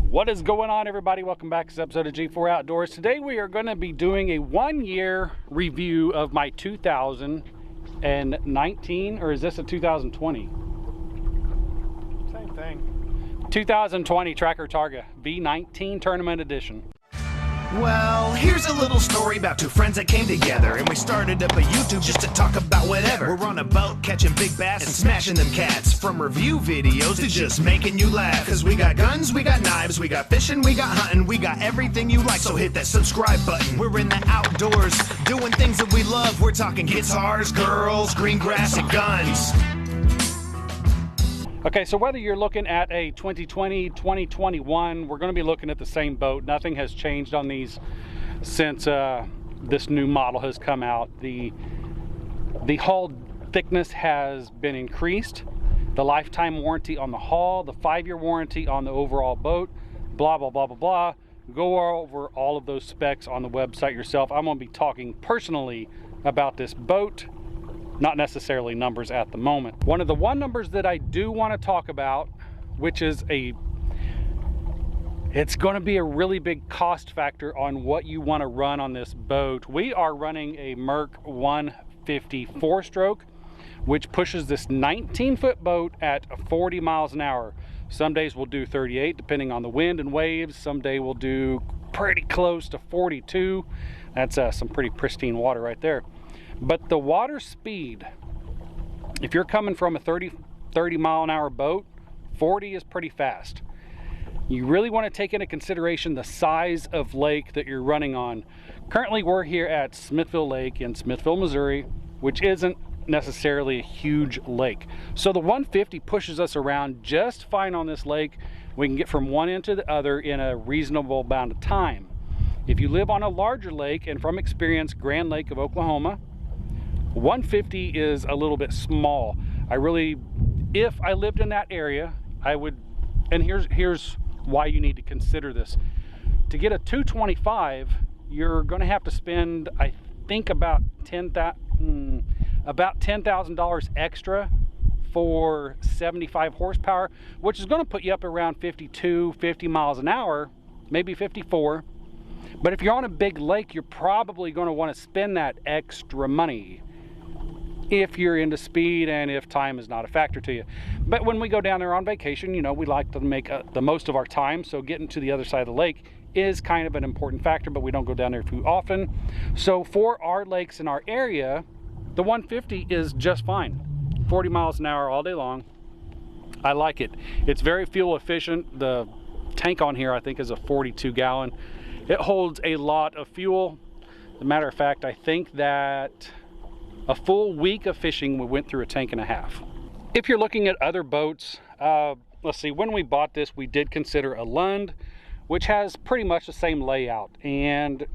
What is going on, everybody? Welcome back to this episode of G4 Outdoors. Today we are going to be doing a 1-year review of my 2019, or is this a 2020? Same thing. 2020 Tracker Targa V19 Tournament Edition. Well, here's a little story about two friends that came together, and we started up a YouTube just to talk about whatever. We're on a boat catching big bass and smashing them cats. From review videos to just making you laugh. Cause we got guns, we got knives, we got fishing, we got hunting, we got everything you like, so hit that subscribe button. We're in the outdoors, doing things that we love. We're talking guitars, girls, green grass, and guns. Okay, so whether you're looking at a 2020, 2021, we're going to be looking at the same boat. Nothing has changed on these since this new model has come out. The hull thickness has been increased. The lifetime warranty on the hull, the 5-year warranty on the overall boat, blah, blah, blah, blah, blah. Go over all of those specs on the website yourself. I'm going to be talking personally about this boat, not necessarily numbers at the moment. One of the numbers that I do want to talk about, which is it's going to be a really big cost factor on what you want to run on this boat. We are running a Merc 150 4-stroke, which pushes this 19-foot boat at 40 miles an hour. Some days we'll do 38, depending on the wind and waves. Some day we'll do pretty close to 42. That's some pretty pristine water right there. But the water speed, if you're coming from a 30 mile an hour boat, 40 is pretty fast. You really want to take into consideration the size of lake that you're running on. Currently we're here at Smithville Lake in Smithville, Missouri, which isn't necessarily a huge lake. So the 150 pushes us around just fine on this lake. We can get from one end to the other in a reasonable amount of time. If you live on a larger lake, and from experience, Grand Lake of Oklahoma, 150 is a little bit small. If I lived in that area, I would, and here's why you need to consider this. To get a 225, you're going to have to spend, I think, about $10,000 extra for 75 horsepower, which is going to put you up around 52, 50 miles an hour, maybe 54. But if you're on a big lake, you're probably going to want to spend that extra money if you're into speed and if time is not a factor to you. But when we go down there on vacation, you know, we like to make the most of our time, so getting to the other side of the lake is kind of an important factor, but we don't go down there too often. So for our lakes in our area, the 150 is just fine. 40 miles an hour all day long. I like it. It's very fuel efficient. The tank on here, I think, is a 42 gallon. It holds a lot of fuel. As a matter of fact, I think that a full week of fishing, we went through a tank and a half. If you're looking at other boats, let's see, when we bought this, we did consider a Lund, which has pretty much the same layout. And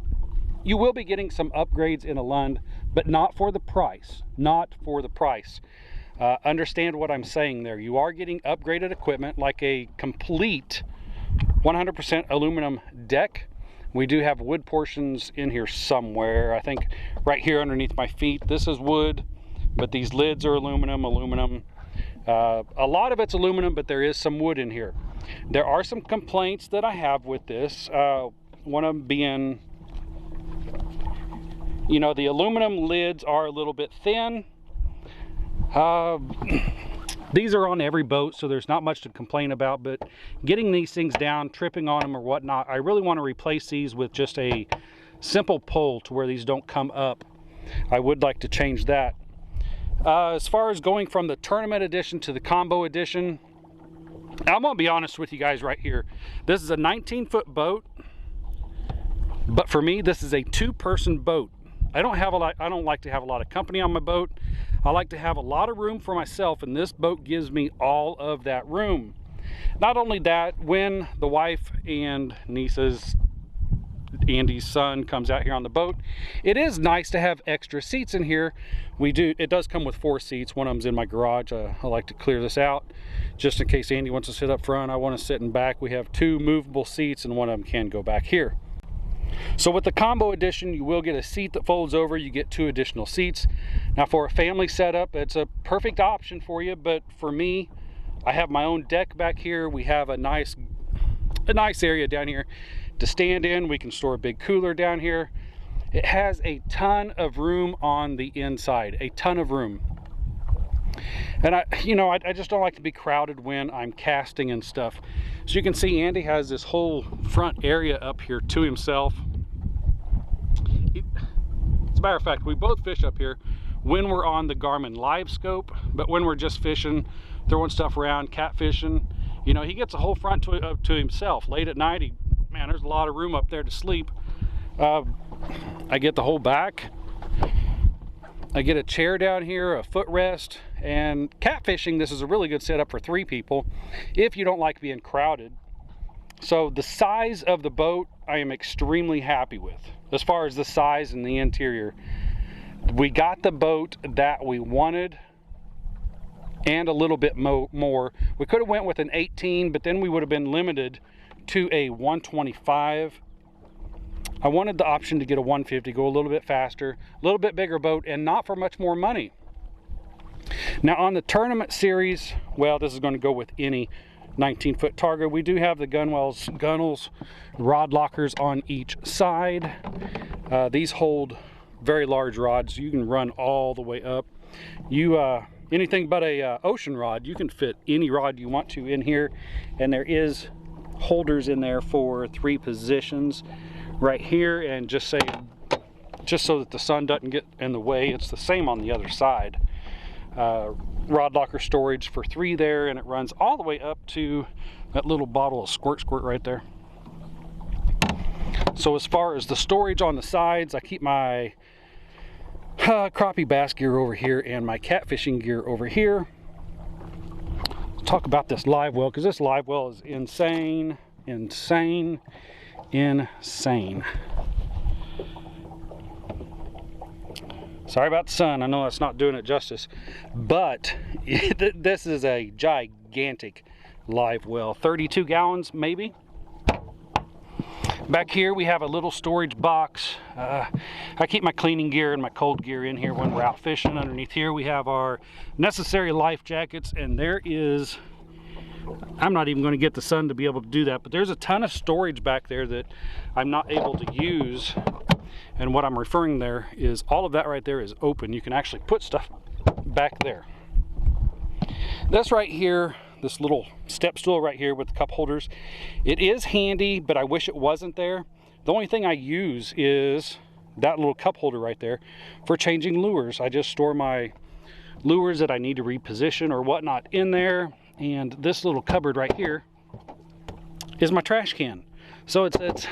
you will be getting some upgrades in a Lund, but not for the price. Not for the price. Understand what I'm saying there. You are getting upgraded equipment, like a complete 100% aluminum deck. We do have wood portions in here somewhere. I think right here underneath my feet, this is wood, but these lids are aluminum. A lot of it's aluminum, but there is some wood in here. There are some complaints that I have with this. One of them being, you know, the aluminum lids are a little bit thin. These are on every boat, so there's not much to complain about, but getting these things down, tripping on them or whatnot, I really want to replace these with just a simple pole to where these don't come up. I would like to change that. As far as going from the tournament edition to the combo edition, I'm going to be honest with you guys right here. This is a 19-foot boat, but for me, this is a 2-person boat. I don't like to have a lot of company on my boat. I like to have a lot of room for myself, and this boat gives me all of that room. Not only that, when the wife and nieces, Andy's son, comes out here on the boat, it is nice to have extra seats in here. It does come with 4 seats. One of them's in my garage. I like to clear this out just in case Andy wants to sit up front. I want to sit in back. We have 2 movable seats, and one of them can go back here. So with the combo edition, you will get a seat that folds over. You get 2 additional seats. Now for a family setup, it's a perfect option for you, but for me, I have my own deck back here. We have a nice a nice area down here to stand in. We can store a big cooler down here. It has a ton of room on the inside, a ton of room. And I just don't like to be crowded when I'm casting and stuff. So you can see Andy has this whole front area up here to himself. As a matter of fact, we both fish up here when we're on the Garmin Live Scope, but when we're just fishing, throwing stuff around, catfishing, he gets a whole front to himself. Late at night, man, there's a lot of room up there to sleep. I get the whole back. I get a chair down here, a footrest, and catfishing, this is a really good setup for 3 people if you don't like being crowded. So the size of the boat, I am extremely happy with. As far as the size and the interior, we got the boat that we wanted and a little bit more. We could have went with an 18, but then we would have been limited to a 125. I wanted the option to get a 150, go a little bit faster, a little bit bigger boat, and not for much more money. Now on the tournament series, well, this is going to go with any 19-foot Targa. We do have the gunnels, rod lockers on each side. These hold very large rods. You can run all the way up. Anything but a ocean rod, you can fit any rod you want to in here, and there is holders in there for 3 positions right here, and just so that the sun doesn't get in the way. It's the same on the other side. Rod locker storage for 3 there, and it runs all the way up to that little bottle of squirt right there. So as far as the storage on the sides, I keep my crappie bass gear over here and my catfishing gear over here. Let's talk about this Livewell, because this Livewell is insane. Sorry about the sun, I know that's not doing it justice, but this is a gigantic Livewell, 32 gallons maybe. Back here we have a little storage box. I keep my cleaning gear and my cold gear in here when we're out fishing. Underneath here we have our necessary life jackets, and there is, I'm not even going to get the sun to be able to do that, but there's a ton of storage back there that I'm not able to use. And what I'm referring there is all of that right there is open. You can actually put stuff back there. This right here, this little step stool right here with the cup holders, it is handy, but I wish it wasn't there. The only thing I use is that little cup holder right there for changing lures. I just store my lures that I need to reposition or whatnot in there, and this little cupboard right here is my trash can. So it's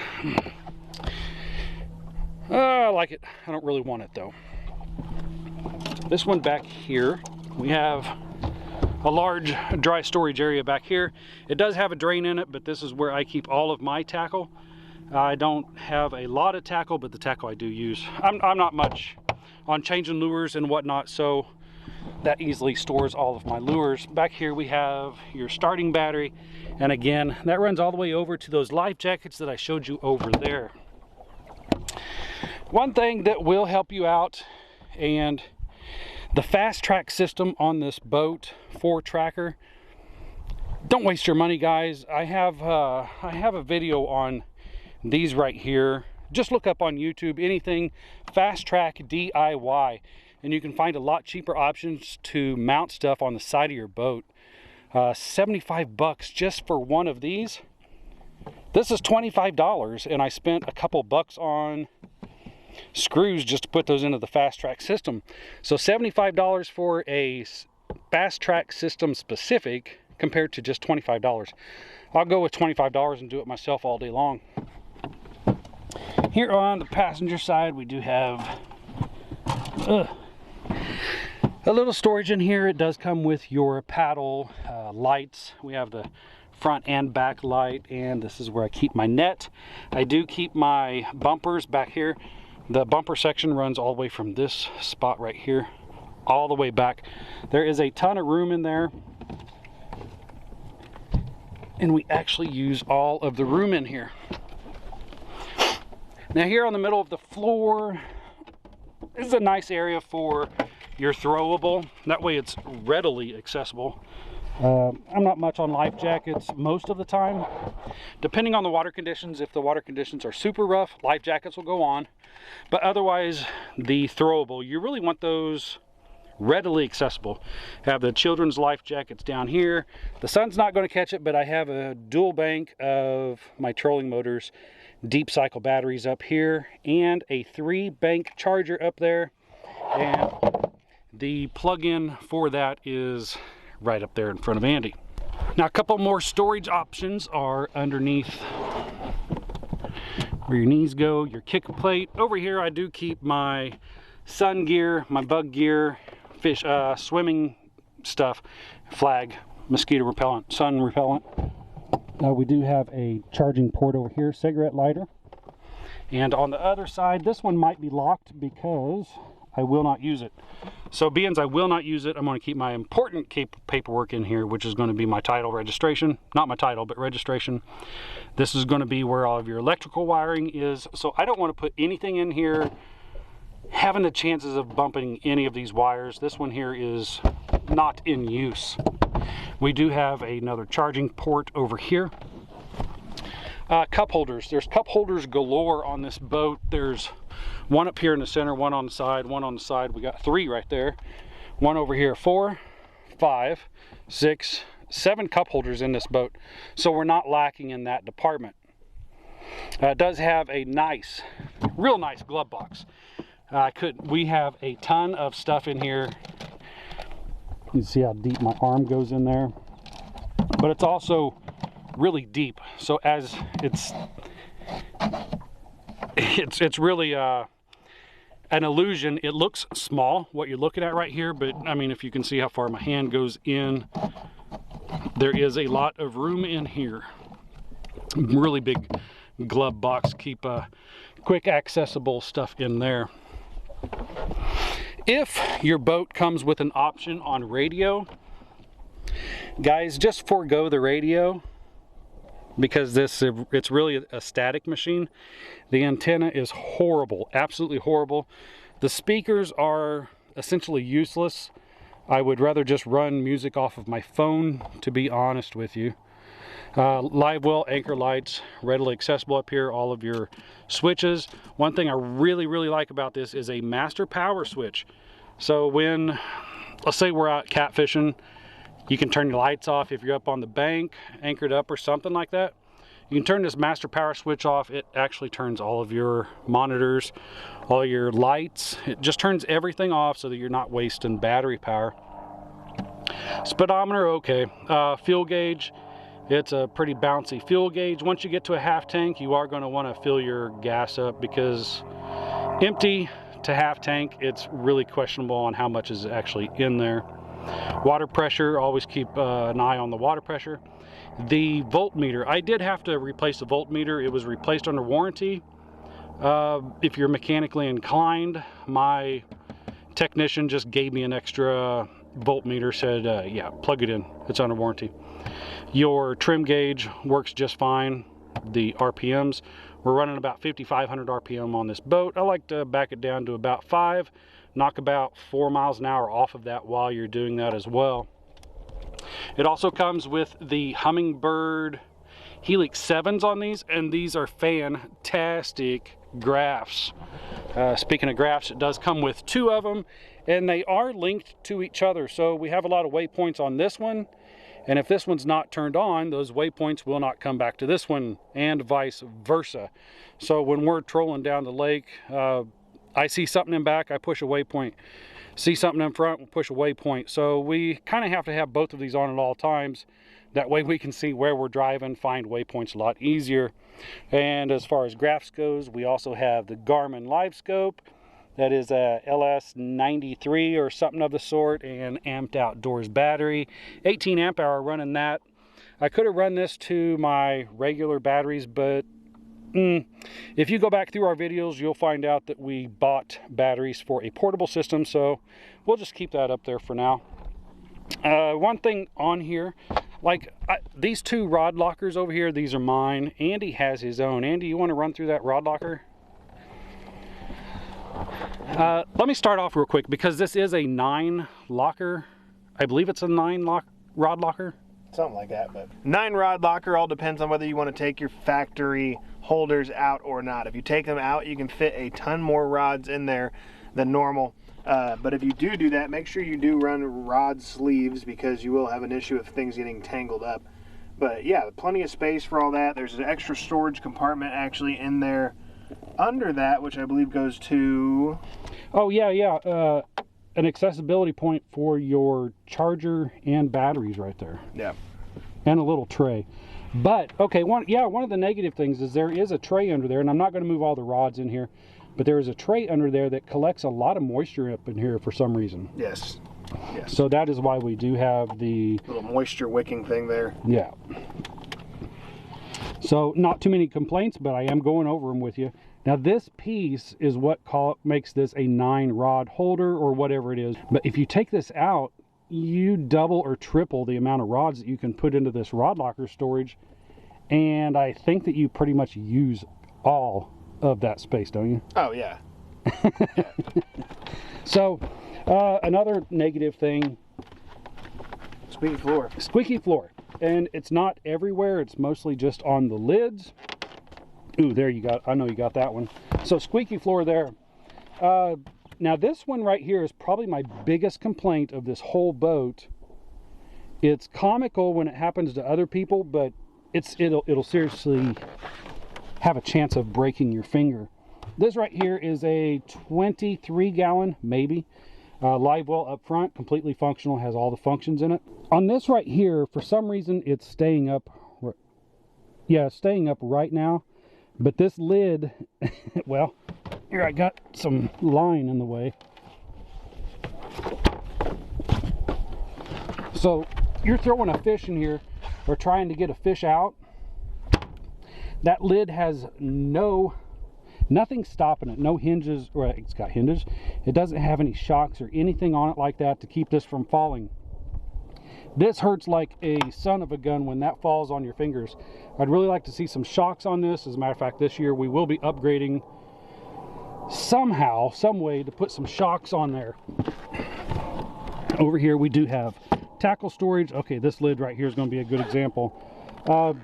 I like it. I don't really want it though. This one back here, we have a large dry storage area back here. It does have a drain in it, but this is where I keep all of my tackle. I don't have a lot of tackle, but the tackle I do use, I'm not much on changing lures and whatnot, so that easily stores all of my lures. Back here we have your starting battery, and again, that runs all the way over to those life jackets that I showed you over there. One thing that will help you out, and the fast track system on this boat for tracker, don't waste your money, guys. I have a video on these right here. Just look up on YouTube anything fast track DIY, and you can find a lot cheaper options to mount stuff on the side of your boat. 75 bucks just for one of these. This is $25, and I spent a couple bucks on screws just to put those into the fast track system. So $75 for a fast track system specific compared to just $25. I'll go with $25 and do it myself all day long. Here on the passenger side, we do have a little storage in here. It does come with your paddle, lights. We have the front and back light, and this is where I keep my net. I do keep my bumpers back here. The bumper section runs all the way from this spot right here all the way back. There is a ton of room in there, and we actually use all of the room in here. Now here on the middle of the floor is a nice area for your throwable. That way it's readily accessible. I'm not much on life jackets most of the time. Depending on the water conditions, if the water conditions are super rough, life jackets will go on. But otherwise, the throwable, you really want those readily accessible. Have the children's life jackets down here. The sun's not going to catch it, but I have a dual bank of my trolling motors, deep cycle batteries up here, and a 3-bank charger up there. And the plug-in for that is right up there in front of Andy. Now, a couple more storage options are underneath where your knees go, your kick plate. Over here, I do keep my sun gear, my bug gear, fish, swimming stuff, flag, mosquito repellent, sun repellent. We do have a charging port over here, cigarette lighter. And on the other side, this one might be locked because I will not use it. So being I will not use it, I'm going to keep my important paperwork in here, which is going to be my title, registration. Not my title, but registration. This is going to be where all of your electrical wiring is. So I don't want to put anything in here having the chances of bumping any of these wires. This one here is not in use. We do have another charging port over here. Cup holders. There's cup holders galore on this boat. There's one up here in the center, one on the side, one on the side. We got 3 right there. One over here. 4, 5, 6, 7 cup holders in this boat. So we're not lacking in that department. It does have a nice, real nice glove box. We have a ton of stuff in here. You can see how deep my arm goes in there. But it's also really deep. So as it's really an illusion. It looks small, what you're looking at right here, but I mean, if you can see how far my hand goes in, there is a lot of room in here. Really big glove box. Keep quick accessible stuff in there. If your boat comes with an option on radio, guys, just forego the radio, because it's really a static machine. The antenna is horrible, absolutely horrible. The speakers are essentially useless. I would rather just run music off of my phone, to be honest with you. Livewell anchor lights, readily accessible up here, all of your switches. One thing I really like about this is a master power switch. So when, let's say we're out catfishing, you can turn your lights off if you're up on the bank, anchored up or something like that. You can turn this master power switch off. It actually turns all of your monitors, all your lights. It just turns everything off so that you're not wasting battery power. Speedometer, okay. Fuel gauge, it's a pretty bouncy fuel gauge. Once you get to a half tank, you are going to want to fill your gas up, because empty to half tank, it's really questionable on how much is actually in there. Water pressure, always keep an eye on the water pressure. The voltmeter, I did have to replace the voltmeter. It was replaced under warranty. If you're mechanically inclined, my technician just gave me an extra voltmeter, said yeah, plug it in, it's under warranty. Your trim gauge works just fine. The RPMs, we're running about 5,500 RPM on this boat. I like to back it down to about 5, knock about 4 miles an hour off of that while you're doing that as well. It also comes with the Humminbird Helix 7s on these, and these are fantastic graphs. Speaking of graphs, it does come with 2 of them, and they are linked to each other. So we have a lot of waypoints on this one, and if this one's not turned on, those waypoints will not come back to this one, and vice versa. So when we're trolling down the lake, I see something in back, I push a waypoint. See something in front, we'll push a waypoint. So we kind of have to have both of these on at all times. That way we can see where we're driving, find waypoints a lot easier. And as far as graphs goes, we also have the Garmin LiveScope. That is a LS93 or something of the sort, and amped outdoors battery. 18 amp hour running that. I could have run this to my regular batteries, but if you go back through our videos, you'll find out that we bought batteries for a portable system, so we'll just keep that up there for now. One thing on here, like these 2 rod lockers over here, these are mine. Andy has his own. Andy, you want to run through that rod locker? Let me start off real quick, because this is a 9 locker. I believe it's a 9 lock. rod locker? Something like that, but 9 rod locker all depends on whether you want to take your factory holders out or not. If you take them out, you can fit a ton more rods in there than normal. But if you do that, make sure you do run rod sleeves, because you will have an issue of things getting tangled up. But yeah, plenty of space for all that. There's an extra storage compartment actually in there under that, which I believe goes to... Oh yeah. An accessibility point for your charger and batteries right there. Yeah. And a little tray. But, okay, one of the negative things is there is a tray under there, and I'm not going to move all the rods in here, but there is a tray under there that collects a lot of moisture up in here for some reason. Yes. Yes. So that is why we do have the... little moisture wicking thing there. Yeah. So, not too many complaints, but I am going over them with you. Now this piece is what makes this a 9 rod holder or whatever it is. But if you take this out, you double or triple the amount of rods that you can put into this rod locker storage. And I think that you pretty much use all of that space, don't you? Oh, yeah. So, another negative thing. Squeaky floor. Squeaky floor. And it's not everywhere. It's mostly just on the lids. Ooh, there you got, I know you got that one. So squeaky floor there. Now this one right here is probably my biggest complaint of this whole boat. It's comical when it happens to other people, but it'll seriously have a chance of breaking your finger. This right here is a 23-gallon, maybe, Livewell up front, completely functional, has all the functions in it. On this right here, for some reason, it's staying up. Yeah, it's staying up right now. But this lid, well, here I got some line in the way. So you're throwing a fish in here or trying to get a fish out. That lid has nothing stopping it. No hinges, or it's got hinges. It doesn't have any shocks or anything on it like that to keep this from falling. This hurts like a son of a gun when that falls on your fingers. I'd really like to see some shocks on this. As a matter of fact, this year we will be upgrading somehow, some way to put some shocks on there. Over here we do have tackle storage. Okay, this lid right here is going to be a good example.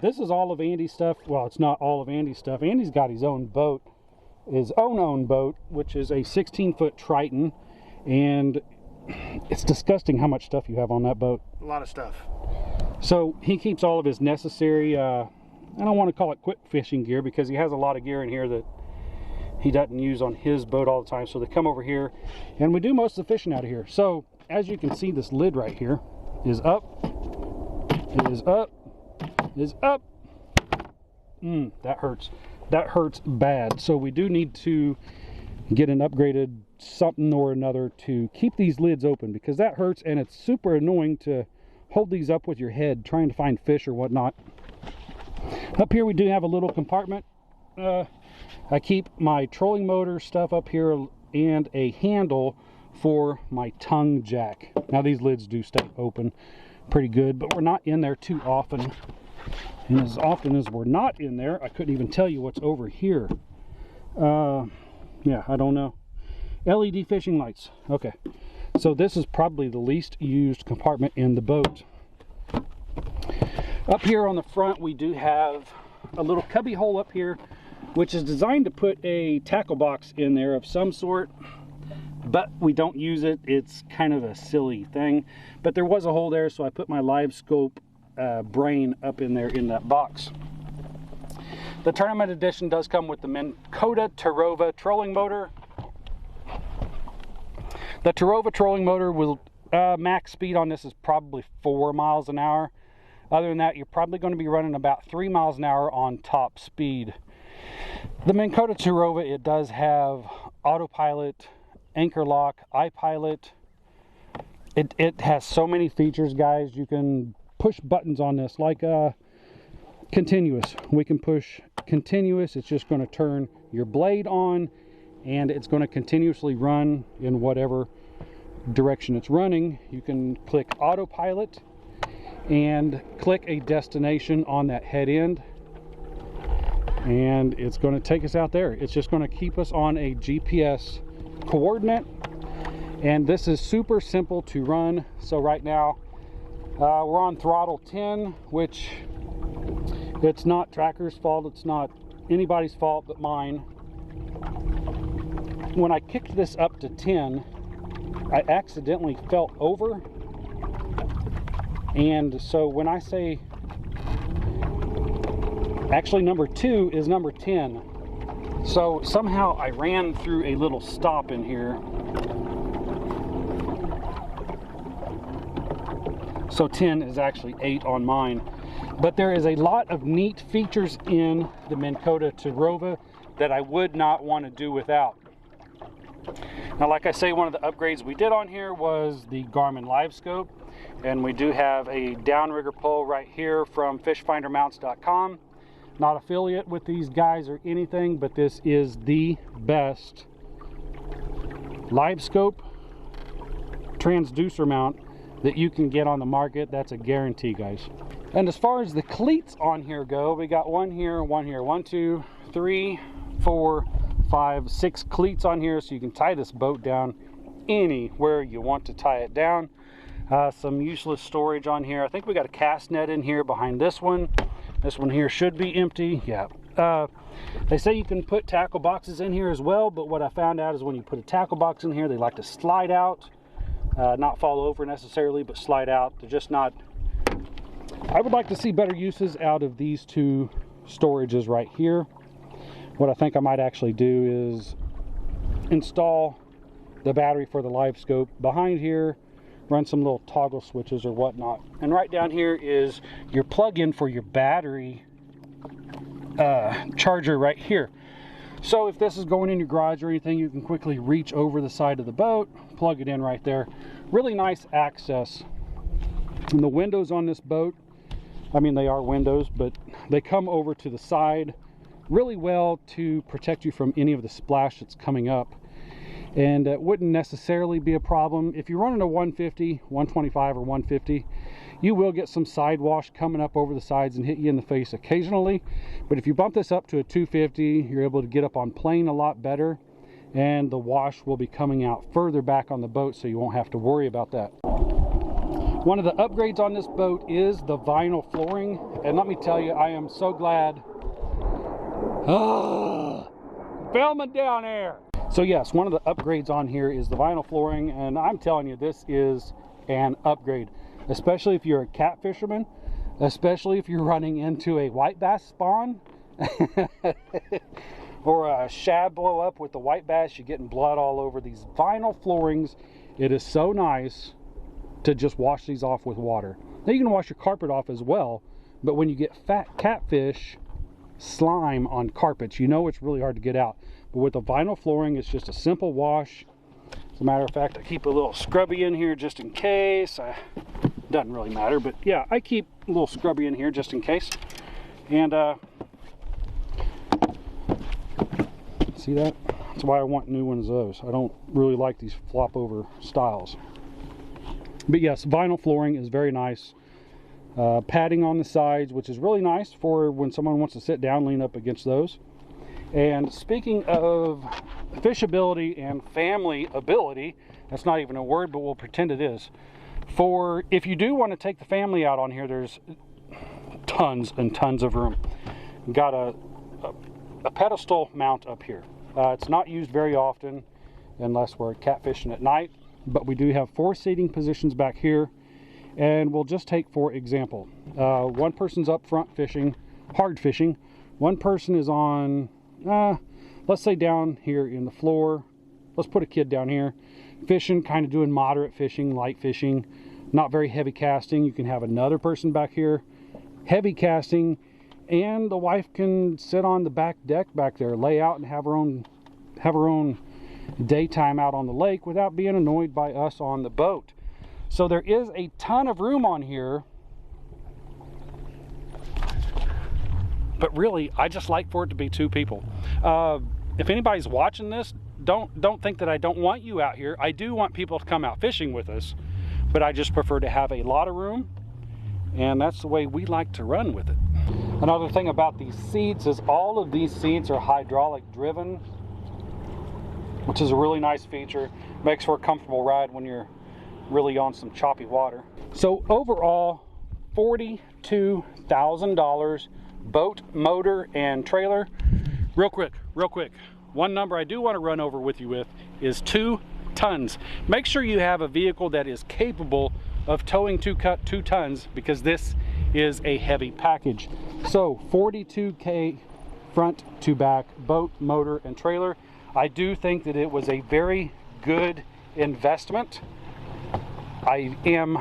This is all of Andy's stuff. Well, it's not all of Andy's stuff. Andy's got his own boat, his own boat, which is a 16-foot Triton, and it's disgusting how much stuff you have on that boat. A lot of stuff. So he keeps all of his necessary, I don't want to call it quick fishing gear, because he has a lot of gear in here that he doesn't use on his boat all the time. So they come over here and we do most of the fishing out of here. So as you can see, this lid right here is up, it is up, it is up. That hurts. That hurts bad. So we do need to get an upgraded something or another to keep these lids open, because that hurts, and it's super annoying to hold these up with your head trying to find fish or whatnot. Up here we do have a little compartment. I keep my trolling motor stuff up here and a handle for my tongue jack. Now these lids do stay open pretty good, but we're not in there too often. And as often as we're not in there, I couldn't even tell you what's over here. Yeah, I don't know. LED fishing lights. Okay, so this is probably the least used compartment in the boat. Up here on the front we do have a little cubby hole up here, which is designed to put a tackle box in there of some sort, but we don't use it. It's kind of a silly thing, but there was a hole there, so I put my live scope brain up in there in that box. The tournament edition does come with the Minn Kota Targa trolling motor. The Targa trolling motor will max speed on this is probably 4 miles an hour. Other than that, you're probably going to be running about 3 miles an hour on top speed. The Minn Kota Targa, it does have autopilot, anchor lock, iPilot. It has so many features, guys. You can push buttons on this like continuous. We can push continuous. It's just going to turn your blade on, and it's going to continuously run in whatever direction it's running. You can click autopilot and click a destination on that head end, and it's going to take us out there. It's just going to keep us on a GPS coordinate, and this is super simple to run. So right now We're on throttle 10, which it's not Tracker's fault, it's not anybody's fault but mine. When I kicked this up to 10, I accidentally felt over, and so when I say, actually number 2 is number 10. So somehow I ran through a little stop in here. So 10 is actually 8 on mine. But there is a lot of neat features in the Minn Kota Targa that I would not want to do without. Now, like I say, one of the upgrades we did on here was the Garmin Live Scope, and we do have a downrigger pole right here from fishfindermounts.com. Not affiliate with these guys or anything, but this is the best live scope transducer mount that you can get on the market. That's a guarantee, guys. And as far as the cleats on here go, we got one here, 1, 2, 3, 4, 5, 6 cleats on here, so you can tie this boat down anywhere you want to tie it down. Some useless storage on here. I think we got a cast net in here behind this one. This one here should be empty. Yeah. They say you can put tackle boxes in here as well, but what I found out is when you put a tackle box in here, they like to slide out. Not fall over necessarily, but slide out. They're just not... I would like to see better uses out of these two storages right here. What I think I might actually do is install the battery for the live scope behind here, run some little toggle switches or whatnot. And right down here is your plug-in for your battery charger right here. So if this is going in your garage or anything, you can quickly reach over the side of the boat, plug it in right there. Really nice access. And the windows on this boat, I mean, they are windows, but they come over to the side really well to protect you from any of the splash that's coming up. And it wouldn't necessarily be a problem. If you're running a 150, 125 or 150, you will get some side wash coming up over the sides and hit you in the face occasionally. But if you bump this up to a 250, you're able to get up on plane a lot better, and the wash will be coming out further back on the boat, so you won't have to worry about that. One of the upgrades on this boat is the vinyl flooring, and let me tell you, I am so glad. Filming down there. So yes, one of the upgrades on here is the vinyl flooring, and I'm telling you, this is an upgrade, especially if you're a cat fisherman, especially if you're running into a white bass spawn or a shad blow up with the white bass. You're getting blood all over these vinyl floorings. It is so nice to just wash these off with water. Now you can wash your carpet off as well, but when you get fat catfish slime on carpets, you know it's really hard to get out. But with the vinyl flooring, it's just a simple wash. As a matter of fact, I keep a little scrubby in here just in case. Doesn't really matter, but yeah, I keep a little scrubby in here just in case. And see that? That's why I want new ones of those. I don't really like these flop over styles. But yes, vinyl flooring is very nice. Padding on the sides, which is really nice for when someone wants to sit down, lean up against those. And speaking of fishability and family ability, that's not even a word, but we'll pretend it is. For if you do want to take the family out on here, there's tons and tons of room. Got a pedestal mount up here. It's not used very often unless we're catfishing at night, but we do have 4 seating positions back here. And we'll just take, for example, one person's up front fishing, hard fishing. One person is on, let's say down here in the floor. Let's put a kid down here fishing, kind of doing moderate fishing, light fishing, not very heavy casting. You can have another person back here heavy casting, and the wife can sit on the back deck back there, lay out and have her own daytime out on the lake without being annoyed by us on the boat. So there is a ton of room on here, but really I just like for it to be 2 people. If anybody's watching this, don't think that I don't want you out here. I do want people to come out fishing with us, but I just prefer to have a lot of room, and that's the way we like to run with it. Another thing about these seats is all of these seats are hydraulic driven, which is a really nice feature. Makes for a comfortable ride when you're really on some choppy water. So overall, $42,000 boat, motor, and trailer. Real quick, one number I do want to run over with you with is 2 tons. Make sure you have a vehicle that is capable of towing 2 tons, because this is a heavy package. So $42K front to back, boat, motor, and trailer. I do think that it was a very good investment. I am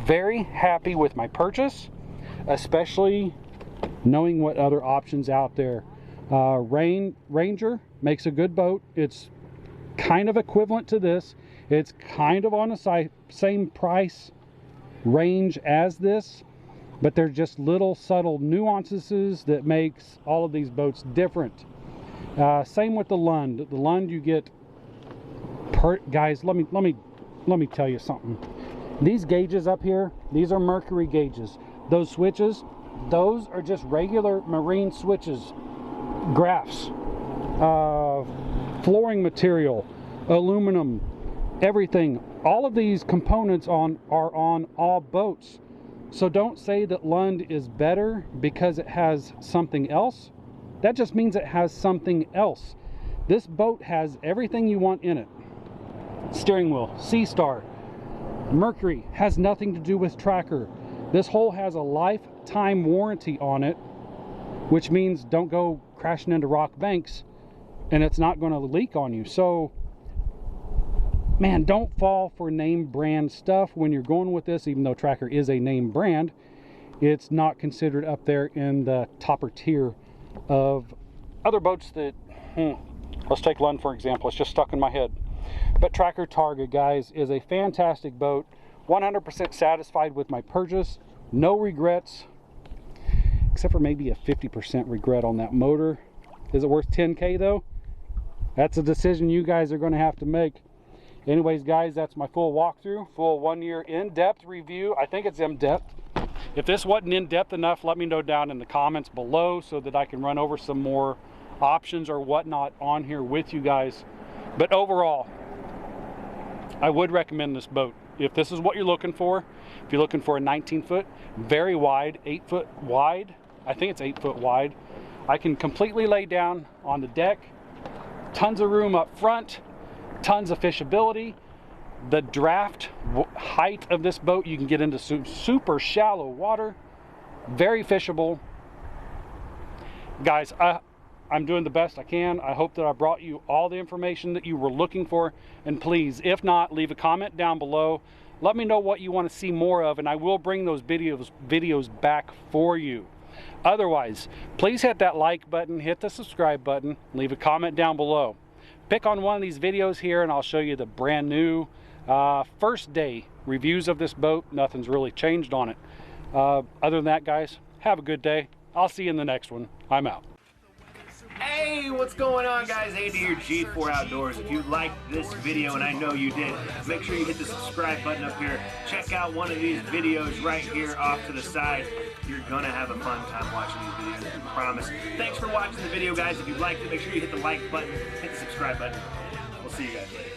very happy with my purchase, especially knowing what other options out there. Ranger makes a good boat. It's kind of equivalent to this. It's kind of on the same price range as this, but there's just little subtle nuances that makes all of these boats different. Same with the Lund. The Lund you get guys, let me tell you something. These gauges up here, these are mercury gauges. Those switches, those are just regular marine switches. Graphs, flooring material, aluminum, everything. All of these components are on all boats. So don't say that Lund is better because it has something else. That just means it has something else. This boat has everything you want in it. Steering wheel, Sea-Star, mercury, has nothing to do with tracker. This hull has a lifetime warranty on it, which means don't go crashing into rock banks and it's not going to leak on you. So man, don't fall for name brand stuff when you're going with this. Even though Tracker is a name brand, it's not considered up there in the topper tier of other boats that, let's take Lund for example. It's just stuck in my head. But Tracker Targa, guys, is a fantastic boat. 100% satisfied with my purchase. No regrets, except for maybe a 50% regret on that motor. Is it worth 10K though? That's a decision you guys are going to have to make. Anyways, guys, that's my full walkthrough, full 1 year in-depth review. I think it's in-depth. If this wasn't in-depth enough, let me know down in the comments below so that I can run over some more options or whatnot on here with you guys. But overall, I would recommend this boat. If this is what you're looking for, if you're looking for a 19-foot, very wide, 8-foot wide, I think it's 8 foot wide. I can completely lay down on the deck, tons of room up front, tons of fishability. The draft height of this boat, you can get into super shallow water, very fishable. Guys, I'm doing the best I can. I hope that I brought you all the information that you were looking for, and please, if not, leave a comment down below. Let me know what you want to see more of, and I will bring those videos back for you. Otherwise, please hit that like button, hit the subscribe button, leave a comment down below. Pick on one of these videos here and I'll show you the brand new first day reviews of this boat. Nothing's really changed on it. Other than that, guys, have a good day. I'll see you in the next one. I'm out. Hey, what's going on, guys? Andy here, G4 Outdoors. If you liked this video, and I know you did, make sure you hit the subscribe button up here. Check out one of these videos right here off to the side. You're gonna have a fun time watching these videos, I promise. Thanks for watching the video, guys. If you liked it, make sure you hit the like button, hit the subscribe button. We'll see you guys later.